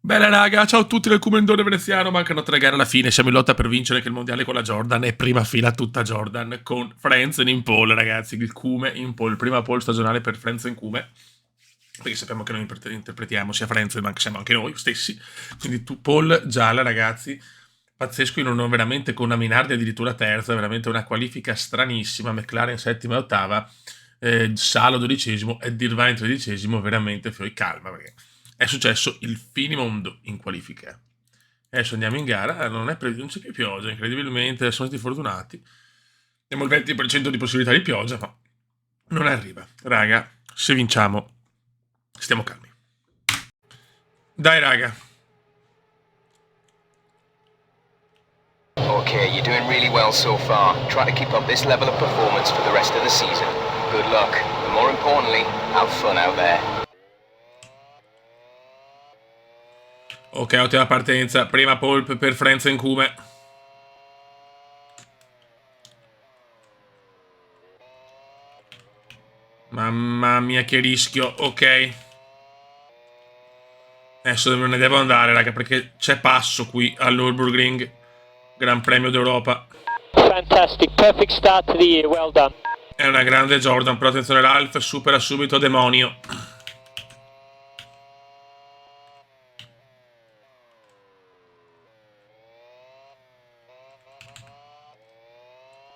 Bella raga, ciao a tutti del Comendone veneziano, mancano 3 gare alla fine, siamo in lotta per vincere anche il mondiale con la Jordan e prima fila tutta Jordan con Frenzen in pole ragazzi, il Cume in pole, prima pole stagionale per Frenzen Cume, perché sappiamo che noi interpretiamo sia Frenzen ma che siamo anche noi stessi, quindi pole gialla ragazzi, pazzesco in un veramente con una Minardi addirittura terza, veramente una qualifica stranissima, McLaren settima e ottava, Salo dodicesimo e Dirvine tredicesimo, veramente fuori calma perché è successo il finimondo in qualifica. Adesso andiamo in gara, non c'è più pioggia, incredibilmente, siamo stati fortunati. Abbiamo il 20% di possibilità di pioggia, ma non arriva. Raga, se vinciamo, stiamo calmi. Dai raga. Okay, you're doing really well so far. Try to keep up this level of performance for the rest of the season. Good luck, and more importantly, have fun out there. Ok, ottima partenza. Prima pole per Frenzen Cume. Mamma mia che rischio, ok. Adesso dove ne devo andare, raga, perché c'è passo qui al Nürburgring, Gran Premio d'Europa. Fantastic, perfect start to the year, well done. È una grande Jordan, però attenzione, Ralph supera subito Demonio.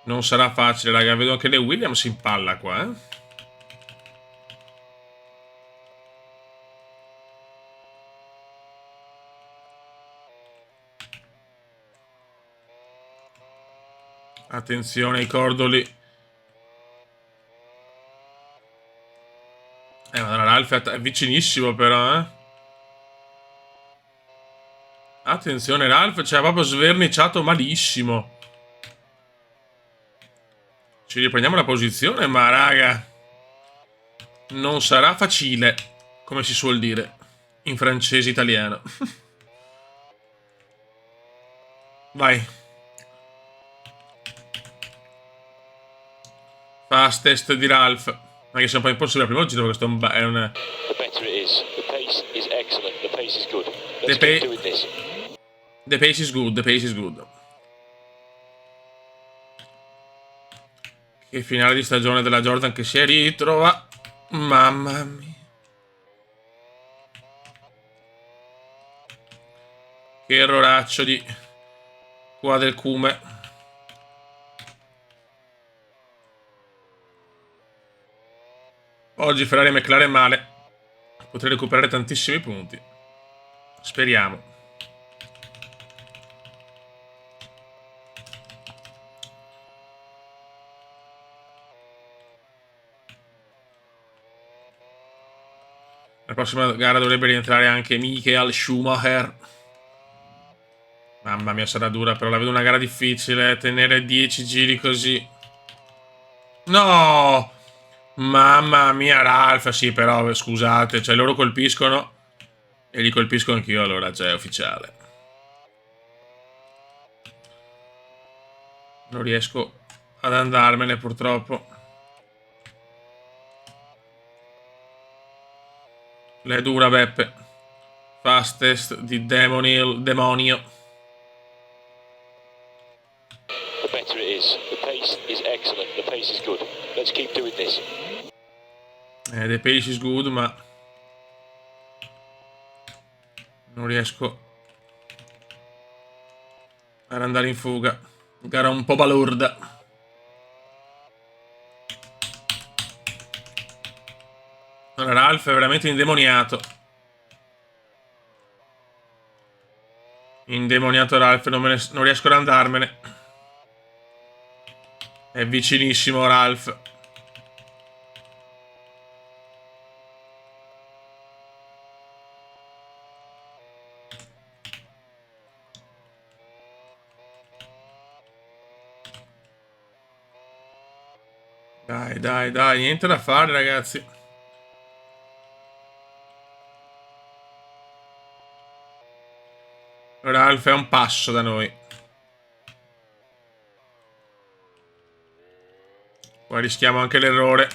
Non sarà facile, raga, vedo anche le Williams in palla qua, eh. Attenzione ai cordoli. Madonna, Ralph è vicinissimo però, eh. Attenzione, Ralph ci ha proprio sverniciato malissimo. Ci riprendiamo la posizione, ma raga, non sarà facile, come si suol dire in francese italiano. Vai. Fastest di Ralph. Anche se è un po' impossibile al primo giro, perché questo è un... The better it is. The pace is excellent. The pace is good. The, Let's keep doing this. the pace is good, the pace is good. Che finale di stagione della Jordan che si ritrova. Mamma mia. Che erroraccio di qua del Cume. Oggi Ferrari e McLaren male. Potrei recuperare tantissimi punti. Speriamo. La prossima gara dovrebbe rientrare anche Michael Schumacher. Mamma mia, sarà dura, però la vedo una gara difficile. Tenere 10 giri così. No! Mamma mia, Ralph. Sì, però, scusate. Cioè, loro colpiscono. E li colpisco anch'io, allora, cioè, è ufficiale. Non riesco ad andarmene, purtroppo. L'è dura, Beppe. Fastest di Demonio. The better it is. The pace is excellent. The pace is good. Let's keep doing this. The pace is good, ma non riesco ad andare in fuga. Gara un po' balorda. Allora, Ralph è veramente indemoniato. Indemoniato Ralph, non riesco ad andarmene. È vicinissimo Ralph. Dai, dai, dai, niente da fare, ragazzi. Ralph è un passo da noi. Qua rischiamo anche l'errore.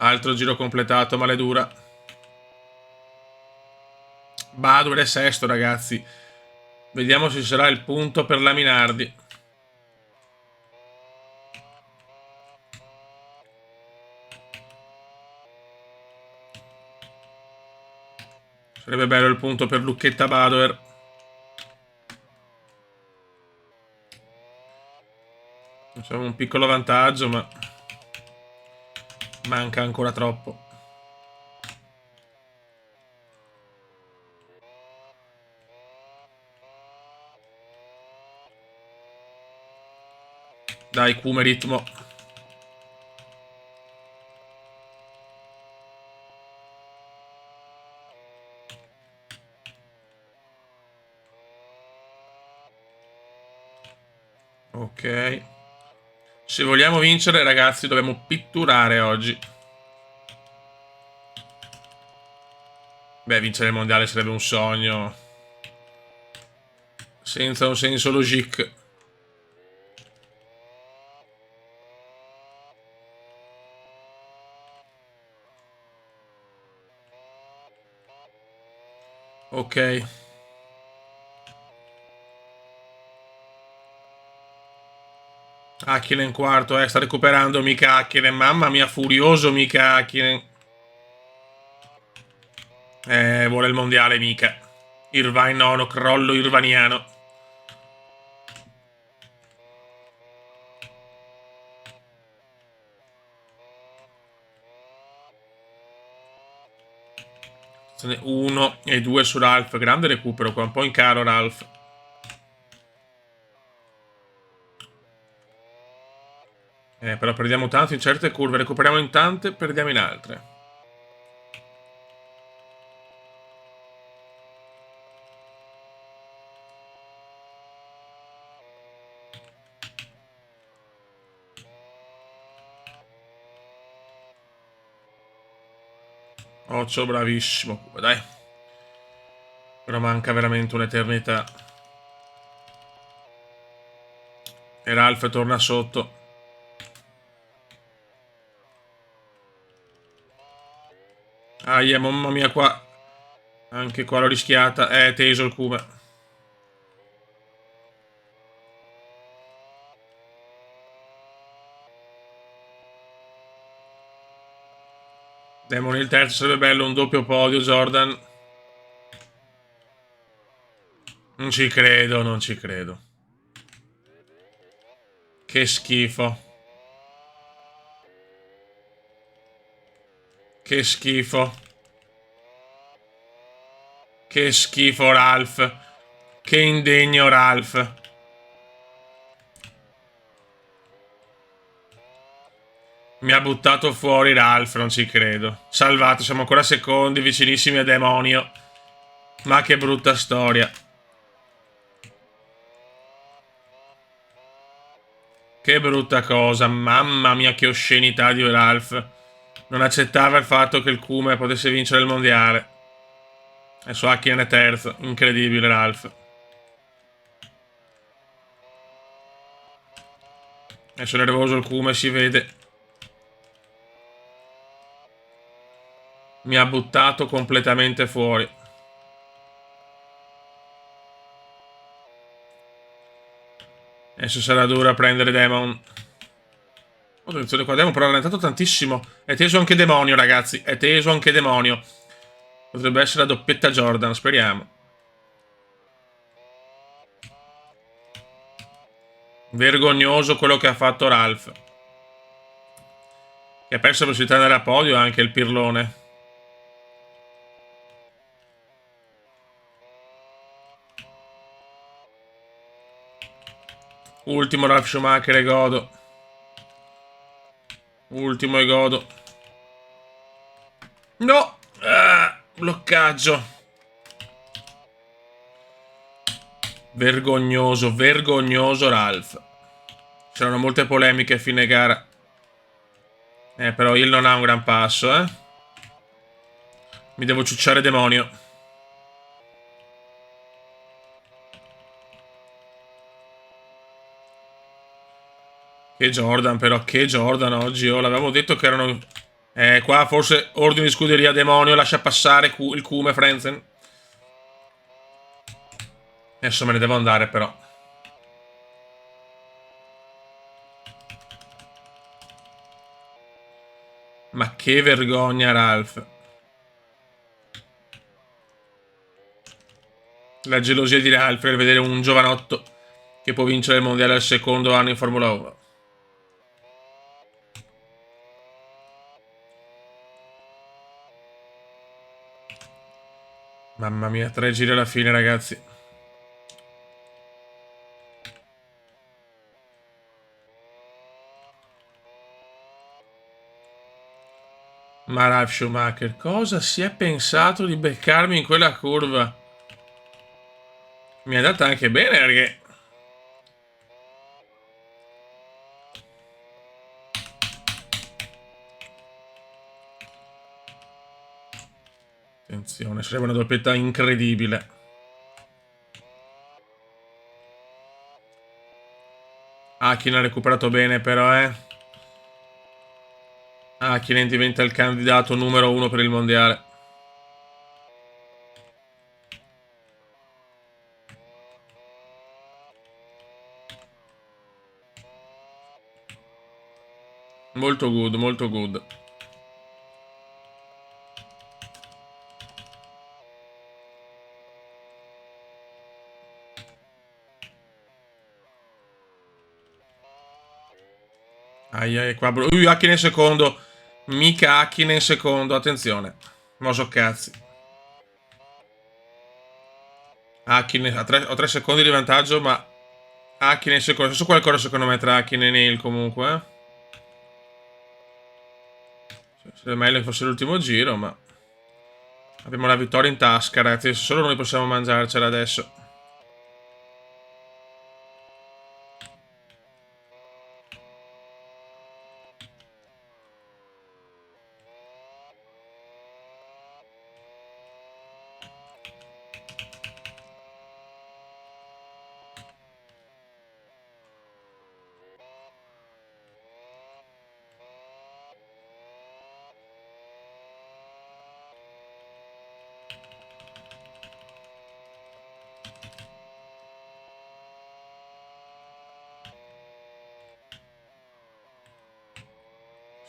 Altro giro completato, maledura. Badoer è sesto, ragazzi. Vediamo se ci sarà il punto per la Minardi. Sarebbe bello il punto per Lucchetta Badoer. C'è un piccolo vantaggio, ma manca ancora troppo. Dai, Kume, ritmo. Ok. Se vogliamo vincere, ragazzi, dobbiamo pitturare oggi. Beh, vincere il mondiale sarebbe un sogno. Senza un senso logique. Ok. Hakkinen quarto, sta recuperando Mika Hakkinen. Mamma mia, furioso Mika Hakkinen. Vuole il mondiale Mika. Irvine nono, crollo irvaniano. Uno e due su Ralph. Grande recupero qua, un po' in caro Ralph. Però perdiamo tanto in certe curve, recuperiamo in tante, perdiamo in altre. Occhio, bravissimo, dai. Però manca veramente un'eternità. E Ralph torna sotto. Aia, mamma mia, qua. Anche qua l'ho rischiata. Teso il Kume. Demon il terzo, sarebbe bello un doppio podio, Jordan. Non ci credo, non ci credo. Che schifo. Che schifo. Che schifo, Ralph. Che indegno, Ralph. Mi ha buttato fuori Ralph, non ci credo. Salvato, siamo ancora secondi, vicinissimi a Demonio. Ma che brutta storia. Che brutta cosa, mamma mia che oscenità di Ralph. Non accettava il fatto che il Kume potesse vincere il mondiale. Adesso Hakkinen è terzo, incredibile Ralph. Adesso è nervoso il Kume, si vede. Mi ha buttato completamente fuori. Adesso sarà dura prendere Demon. Oh, attenzione qua, Demon però ha rallentato tantissimo. È teso anche Demonio, ragazzi. È teso anche Demonio. Potrebbe essere la doppietta Jordan, speriamo. Vergognoso quello che ha fatto Ralph. Che ha perso la possibilità di andare a podio anche il pirlone. Ultimo Ralph Schumacher e godo. Ultimo e godo. No! Bloccaggio. Vergognoso, vergognoso Ralph. C'erano molte polemiche a fine gara. Però Hill non ha un gran passo, Mi devo ciucciare Demonio. Che Jordan, però, che Jordan oggi. Oh, l'avevamo detto che erano Qua forse ordine di scuderia demonio, lascia passare il Cume Frenzen. Adesso me ne devo andare però. Ma che vergogna, Ralph. La gelosia di Ralph per vedere un giovanotto che può vincere il mondiale al secondo anno in Formula 1. Mamma mia, 3 giri alla fine, ragazzi. Ma Ralf Schumacher, cosa si è pensato di beccarmi in quella curva? Mi è andata anche bene perché... Attenzione, sarebbe una doppietta incredibile. Hakkinen ha recuperato bene però, Hakkinen diventa il candidato numero 1 per il mondiale. Molto good, molto good. Qua... Hakkinen secondo. Mica Hakkinen secondo, attenzione. Moso cazzi. Hakkinen, ho 3 secondi di vantaggio, ma... Hakkinen secondo. Adesso qualcosa secondo me tra Hakkinen e Neil comunque, Sarebbe meglio che fosse l'ultimo giro, ma... Abbiamo la vittoria in tasca, ragazzi. Solo noi possiamo mangiarcela adesso.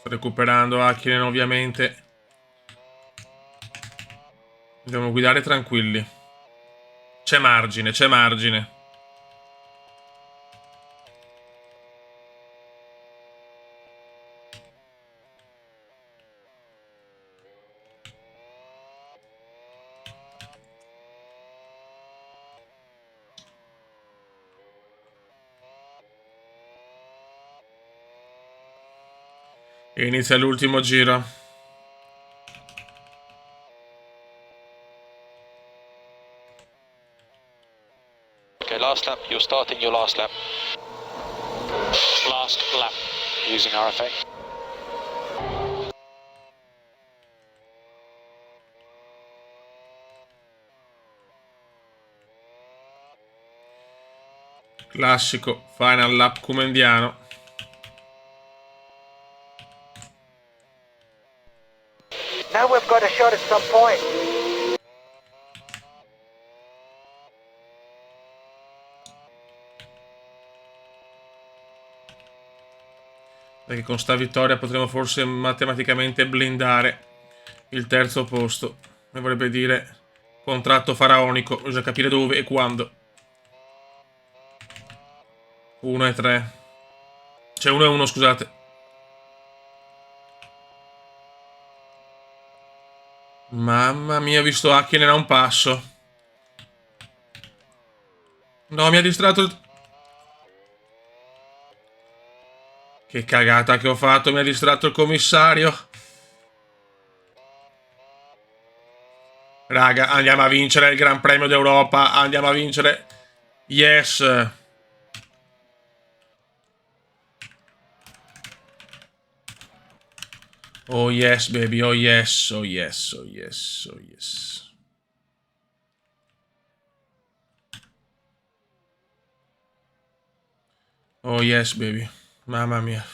Sto recuperando Hakkinen, ovviamente. Dobbiamo guidare tranquilli. C'è margine, c'è margine. E inizia l'ultimo giro. Okay, last lap. You're starting your last lap. Last lap using RFA. Classico final lap cumendiano. Now we've got a shot at some point. Perché con sta vittoria potremo forse matematicamente blindare il terzo posto. E vorrebbe dire contratto faraonico. Bisogna capire dove e quando. 1 e 3. Cioè 1 e 1, scusate. Mamma mia, ho visto Hakkinen a un passo. No, mi ha distratto il... Che cagata che ho fatto, mi ha distratto il commissario. Raga, andiamo a vincere il Gran Premio d'Europa. Andiamo a vincere. Yes. Oh yes, baby. Oh yes. Oh yes. Oh yes. Oh yes. Oh yes, baby. Mamma mia.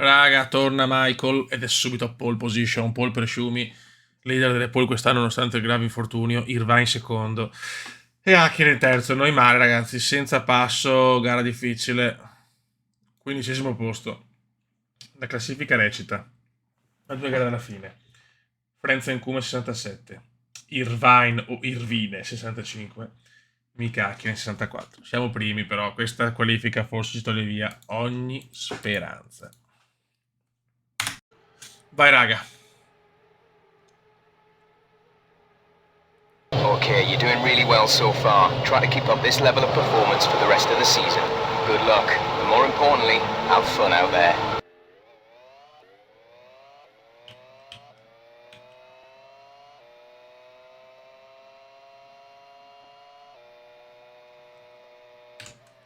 Raga, torna Michael ed è subito a pole position, pole per Schumi, leader delle pole quest'anno nonostante il grave infortunio, Irvine secondo e Hakkinen terzo. Noi male ragazzi, senza passo, gara difficile, 15° posto. La classifica recita a 2 gare dalla fine: Frentzen Kume 67, Irvine o Irvine 65, Mika Hakkinen 64. Siamo primi, però questa qualifica forse ci toglie via ogni speranza. Vai raga. Okay, you're doing really well so far. Try to keep up this level of performance for the rest of the season. Good luck, and more importantly, have fun out there.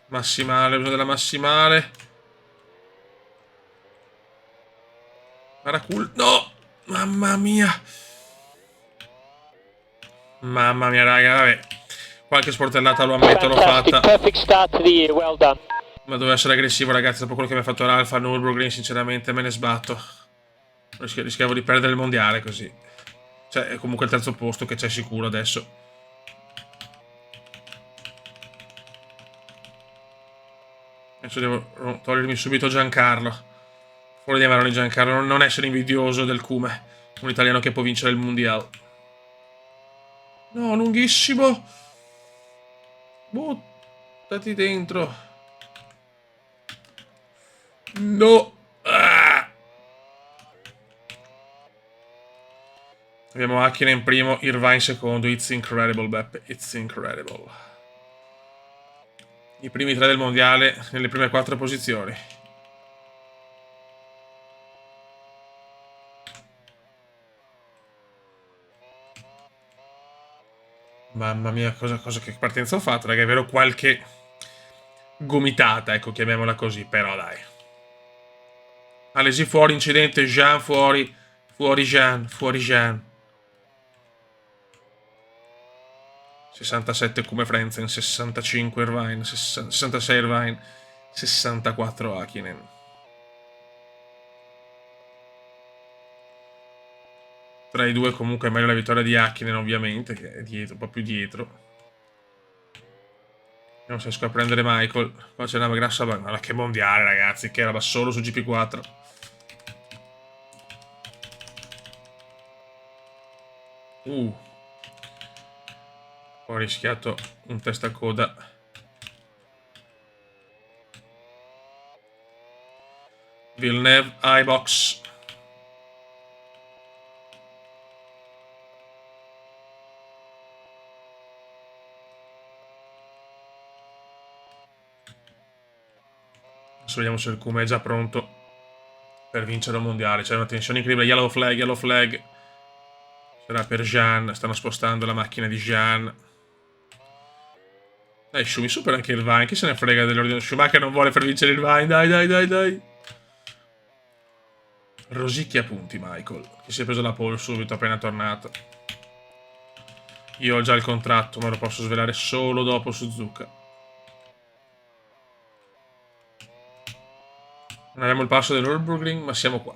Massimale, bisogno della massimale. Paracul. No! Mamma mia. Mamma mia, raga, vabbè. Qualche sportellata lo ammetto, l'ho fatta. Perfect start to the year, well done. Ma dovevo essere aggressivo, ragazzi. Dopo quello che mi ha fatto Ralph a Nürburgring, sinceramente, me ne sbatto. Rischiavo di perdere il mondiale così. Cioè, è comunque il terzo posto che c'è sicuro adesso. Adesso devo togliermi subito Giancarlo. Fuori di Maroni Giancarlo, non essere invidioso del Kume, un italiano che può vincere il mondiale. No, lunghissimo. Buttati dentro. No. Ah. Abbiamo Hakkinen in primo, Irvine secondo. It's incredible, Beppe. It's incredible. I primi 3 del mondiale nelle prime 4 posizioni. Mamma mia, cosa che partenza ho fatto, raga, è vero, qualche gomitata, ecco, chiamiamola così, però dai. Alesi fuori, incidente, Jean fuori, fuori Jean. 67 come Frentzen, 65 Irvine, 66 Irvine, 64 Hakkinen. Tra i due comunque è meglio la vittoria di Hakkinen ovviamente, che è dietro, un po' più dietro. Vediamo se riesco a prendere Michael. Qua c'è una grassa banana, che mondiale ragazzi, che era solo su GP4. Ho rischiato un testacoda. Villeneuve, iBox. Adesso vediamo se il Kume è già pronto per vincere il mondiale. C'è una tensione incredibile. Yellow flag. Sarà per Jean. Stanno spostando la macchina di Jean. Dai, Schumi supera anche Irvine. Chi se ne frega dell'ordine? Schumacher non vuole far vincere Irvine. Dai. Rosicchia punti, Michael. Che si è preso la pole subito appena tornato. Io ho già il contratto, ma lo posso svelare solo dopo Suzuka. Non abbiamo il passo del Nürburgring, ma siamo qua.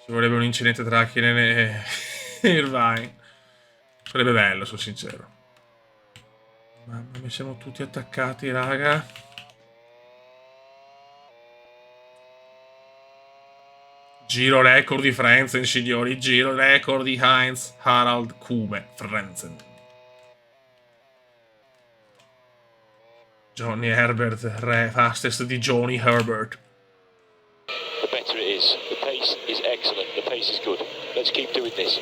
Ci vorrebbe un incidente tra Hakkinen e Irvine. Sarebbe bello, sono sincero. Mamma mia, siamo tutti attaccati, raga. Giro record di Frentzen, signori. Giro record di Heinz Harald Kume Frentzen. Johnny Herbert, re fastest di Johnny Herbert. The better it is. The pace is excellent. The pace is good. Let's keep doing this.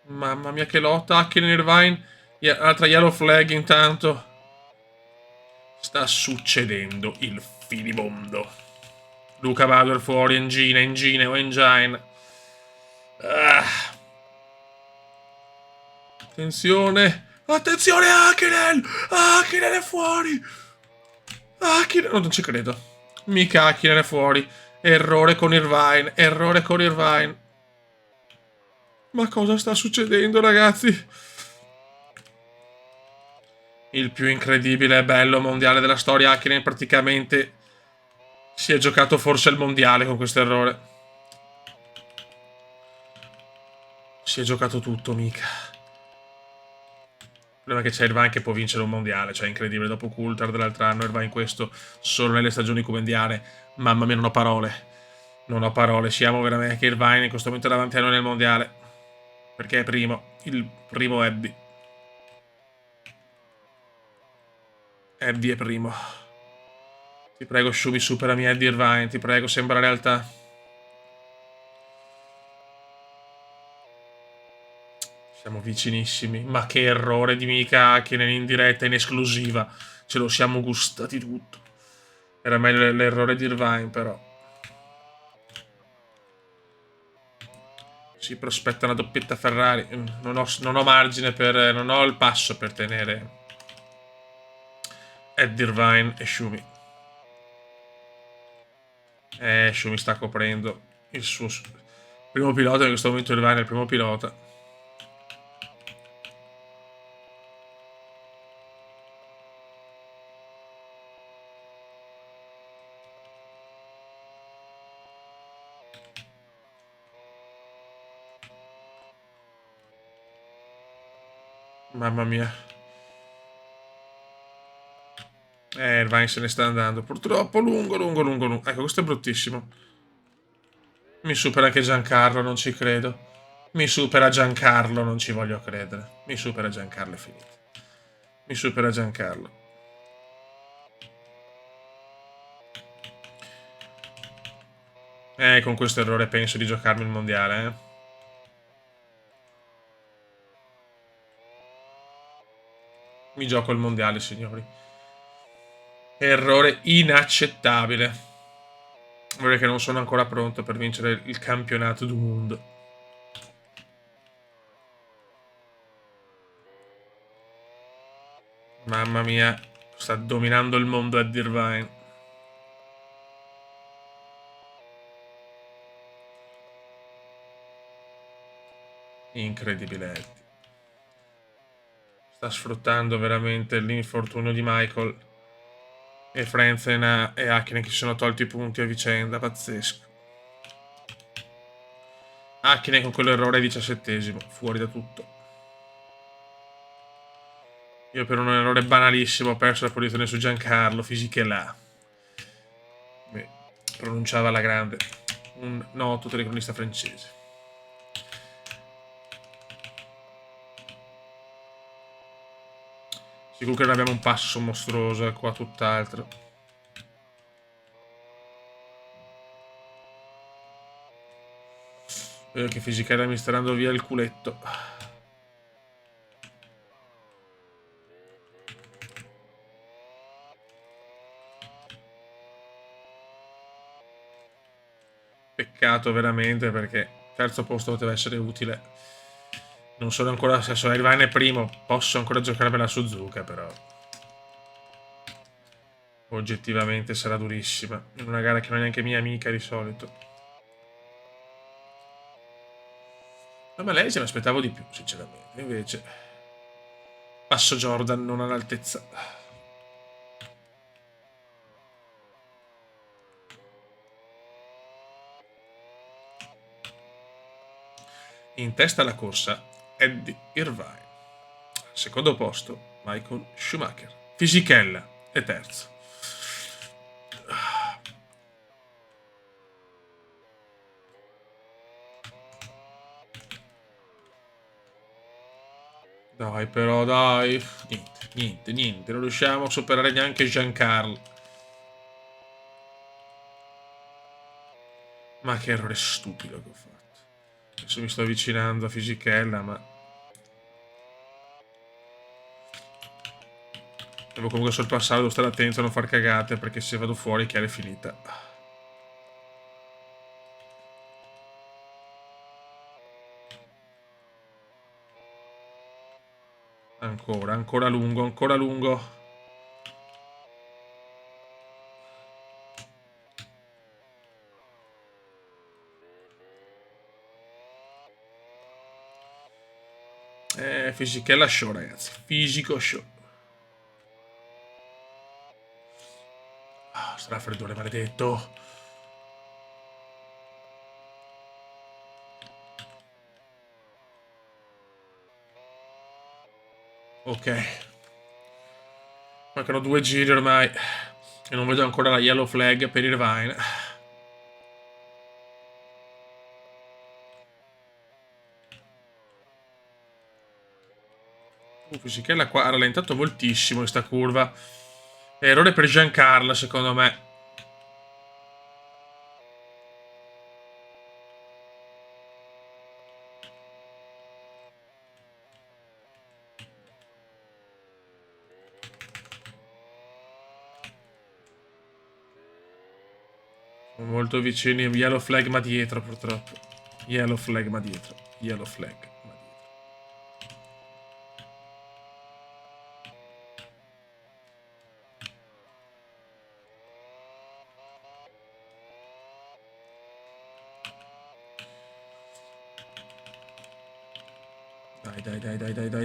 Mamma mia che lotta, Hakkinen Irvine. Altra yellow flag intanto. Sta succedendo il finimondo. Luca Badoer fuori, engine. Attenzione Hakkinen! Hakkinen è fuori! Hakkinen, non ci credo. Mika Hakkinen è fuori. Errore con Irvine. Ma cosa sta succedendo, ragazzi? Il più incredibile e bello mondiale della storia. Hakkinen praticamente si è giocato forse il mondiale con questo errore. Si è giocato tutto, mica. Il problema è che c'è Irvine che può vincere un mondiale. Cioè, è incredibile. Dopo Coulthard dell'altro anno, Irvine questo solo nelle stagioni cubendiane. Mamma mia, non ho parole. Non ho parole. Siamo veramente che Irvine in questo momento è davanti a noi nel mondiale. Perché è primo. Il primo Eddie. Eddie è primo. Ti prego, Shumi, superami Eddie Irvine. Ti prego, sembra la realtà. Siamo vicinissimi. Ma che errore di Mika Hakkinen in diretta, in esclusiva. Ce lo siamo gustati tutto. Era meglio l'errore di Irvine, però. Si prospetta una doppietta Ferrari. Non ho margine per... Non ho il passo per tenere Eddie Irvine e Shumi. Shumi sta coprendo il suo primo pilota. In questo momento Irvine è il primo pilota. Mamma mia. Irvine se ne sta andando. Purtroppo lungo. Ecco, questo è bruttissimo. Mi supera anche Giancarlo, non ci credo. Mi supera Giancarlo, non ci voglio credere. Mi supera Giancarlo, è finito. Mi supera Giancarlo. Con questo errore penso di giocarmi il mondiale, eh. Mi gioco il mondiale, signori. Errore inaccettabile. Vorrei che non sono ancora pronto per vincere il campionato del mondo. Mamma mia, sta dominando il mondo Eddie Irvine. Incredibile Eddie. Sta sfruttando veramente l'infortunio di Michael e Frentzen e Hakkinen che si sono tolti i punti a vicenda. Pazzesco. Hakkinen con quell'errore 17esimo, fuori da tutto. Io per un errore banalissimo ho perso la posizione su Giancarlo, Fisichella. Pronunciava alla grande. Un noto telecronista francese. Sicuro che non abbiamo un passo mostruoso, è qua tutt'altro. Che Fisichella mi sta dando via il culetto. Peccato veramente perché terzo posto poteva essere utile. Non sono ancora, se sono Irvine è primo, posso ancora giocarmela su Suzuka, però oggettivamente sarà durissima in una gara che non è neanche mia amica di solito. Ma Malaysia mi aspettavo di più, sinceramente. Invece passo Jordan non all'altezza. In testa alla corsa Eddie Irvine. Secondo posto Michael Schumacher. Fisichella è terzo. Dai però, dai. Niente. Non riusciamo a superare neanche Giancarlo. Ma che errore stupido che ho fatto. Adesso mi sto avvicinando a Fisichella, ma devo comunque sorpassare, devo stare attento a non far cagate, perché se vado fuori chiaro è finita. Ancora lungo. Fisichella show, ragazzi. Fisico show. Sta raffreddore maledetto. Ok. Mancano 2 giri ormai. E non vedo ancora la yellow flag per Irvine. Fisichella qua ha rallentato moltissimo questa curva. Errore per Giancarlo, secondo me. Molto vicini, yellow flag ma dietro purtroppo. Yellow flag ma dietro. Yellow flag ma dietro.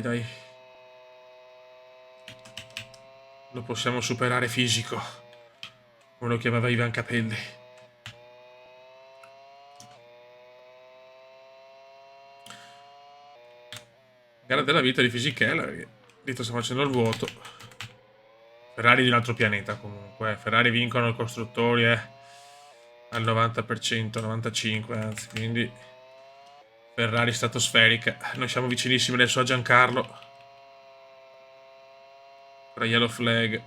Dai. Lo possiamo superare fisico. Come lo chiamava Ivan Capelli. Gara della vita di Fisichella, perché dietro sta facendo il vuoto. Ferrari di un altro pianeta comunque. Ferrari vincono i costruttori al 90%, 95% anzi, quindi Ferrari stratosferica. Noi siamo vicinissimi adesso a Giancarlo. Tra yellow flag.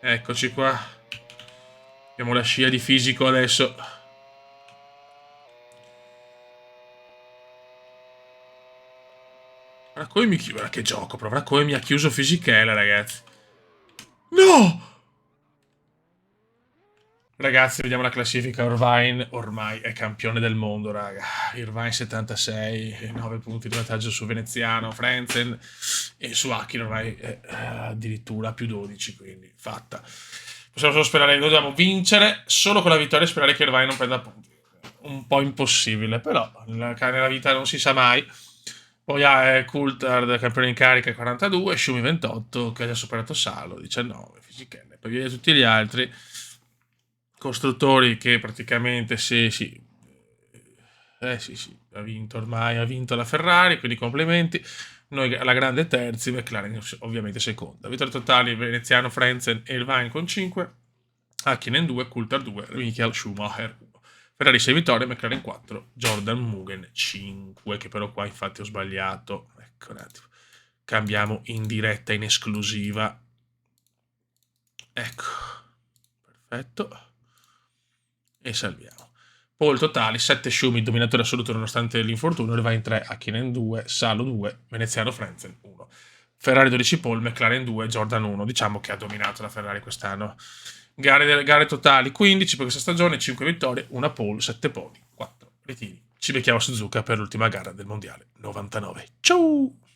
Eccoci qua. Abbiamo la scia di fisico adesso. Guarda che gioco, però come mi ha chiuso Fisichella, ragazzi. No! Ragazzi, vediamo la classifica. Irvine ormai è campione del mondo, raga. Irvine 76, 9 punti di vantaggio su Veneziano, Frentzen e su Hakkinen ormai è addirittura più 12, quindi fatta. Possiamo solo sperare, noi dobbiamo vincere solo con la vittoria e sperare che Irvine non prenda punti. Un po' impossibile, però nella vita non si sa mai. Poi ha Coulthard, campione in carica, 42, Schumi 28, che ha già superato Salo, 19, Fisichella. Poi via tutti gli altri costruttori che praticamente sì, ha vinto ormai, ha vinto la Ferrari, quindi complimenti. Noi alla grande terzi, McLaren ovviamente seconda. Vittorie totali, Veneziano, Frentzen e Irvine con 5, Hakkinen 2, Coulthard 2, Michael Schumacher 1. Ferrari 6 vittorie, McLaren 4, Jordan Mugen 5, che però qua infatti ho sbagliato. Ecco un attimo. Cambiamo in diretta, in esclusiva. Ecco. Perfetto. E salviamo. Pole totali, 7 Schumi, dominatore assoluto nonostante l'infortunio, Irvine 3, Hakkinen 2, Salo 2, Veneziano Frentzen 1. Ferrari 12 pole, McLaren 2, Jordan 1. Diciamo che ha dominato la Ferrari quest'anno. Gare totali 15 per questa stagione, 5 vittorie, 1 pole, 7 podi, 4 ritiri. Ci becchiamo a Suzuka per l'ultima gara del mondiale 99. Ciao!